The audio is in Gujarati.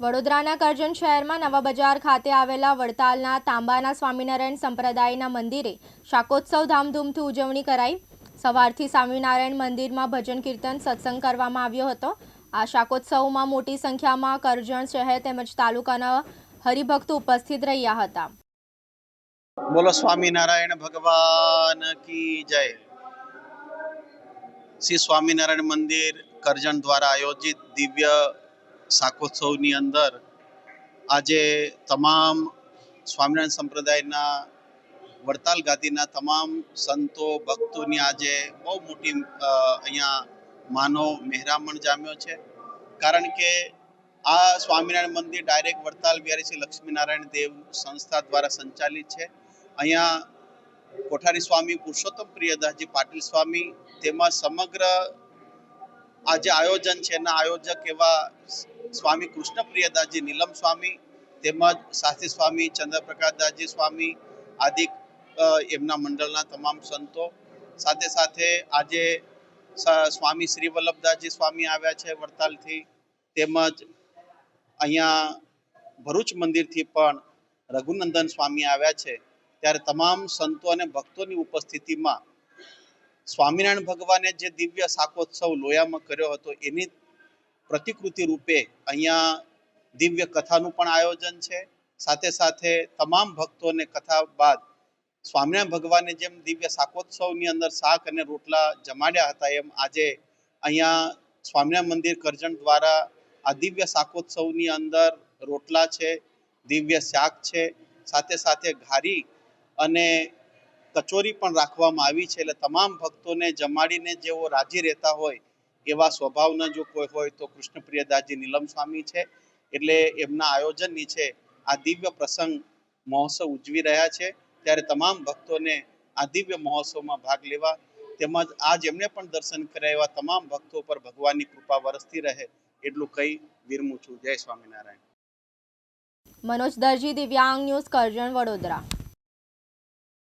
વડોદરાના કરજણ શહેરમાં નવા બજાર ખાતે આવેલા વડતાલના તાંબાના સ્વામિનારાયણ સંપ્રદાયના મંદિરે શાકોત્સવ ધામધૂમથી ઉજવણી કરાઈ। સવારથી સ્વામિનારાયણ મંદિરમાં ભજન કીર્તન સત્સંગ કરવામાં આવ્યો હતો। આ શાકોત્સવમાં મોટી સંખ્યામાં કરજણ શહેર તેમજ તાલુકાના હરિભક્તો ઉપસ્થિત રહ્યા હતા। બોલો સ્વામિનારાયણ ભગવાન કી જય। શ્રી સ્વામિનારાયણ મંદિર કરજણ દ્વારા આયોજિત દિવ્ય શાકોત્સવની અંદર આજે તમામ સ્વામિનારાયણ સંપ્રદાયના વડતાલ ગાદીના તમામ સંતો ભક્તોની આજે બહુ મોટી અહીંયા માનો મહેરામણ જામ્યો છે। કારણ કે આ સ્વામિનારાયણ મંદિર ડાયરેક્ટ વડતાલ બિહારી શ્રી લક્ષ્મીનારાયણ દેવ સંસ્થા દ્વારા સંચાલિત છે। અહીંયા કોઠારી સ્વામી પુરુષોત્તમ પ્રિયદાસજી પાટીલ સ્વામી તેમજ સમગ્ર આ જે આયોજન છે એના આયોજક એવા સ્વામી કૃષ્ણ પ્રિયદાસજી નીલમ સ્વામી તેમજ શાસ્ત્રી સ્વામી ચંદ્રપ્રકાશદાસજી સ્વામી આદિ એમના મંડળના તમામ સંતો સાથે સાથે આજે સ્વામી શ્રી વલ્લભદાસજી સ્વામી આવ્યા છે વડતાલથી, તેમજ અહીંયા ભરૂચ મંદિરથી પણ રઘુનંદન સ્વામી આવ્યા છે। ત્યારે તમામ સંતો અને ભક્તોની ઉપસ્થિતિમાં સ્વામિનારાયણ ભગવાને જે દિવ્ય શાકોત્સવ લોયામાં કર્યો હતો એની પ્રતિકૃતિ રૂપે અહીંયા દિવ્ય કથાનું પણ આયોજન છે। સાથે સાથે તમામ ભક્તોને કથા બાદ સ્વામિનારાયણ ભગવાને જેમ દિવ્ય શાકોત્સવની અંદર શાક અને રોટલા જમાડ્યા હતા એમ આજે અહીંયા સ્વામિનારાયણ મંદિર કરજણ દ્વારા આ દિવ્ય શાકોત્સવની અંદર રોટલા છે, દિવ્ય શાક છે, સાથે સાથે ઘારી અને કચોરી પણ રાખવામાં આવી છે। એટલે તમામ ભક્તોને જમાડીને જેઓ રાજી રહેતા હોય એવા સ્વભાવના જો કોઈ હોય તો કૃષ્ણ પ્રિયદાસજી નીલમ સ્વામી છે। એટલે એમના આયોજન નીચે આ દિવ્ય પ્રસંગ મહોત્સવ ઉજવી રહ્યા છે। ત્યારે તમામ ભક્તોને આ દિવ્ય મહોત્સવમાં ભાગ લેવા તેમજ આજ એમને પણ દર્શન કરાવ્યા તમામ ભક્તો પર ભગવાનની કૃપા વરસતી રહે એટલું કહી વિરમું છું। જય સ્વામિનારાયણ। મનોજ દરજી, દિવ્યાંગ ન્યૂઝ, કરજણ, વડોદરા।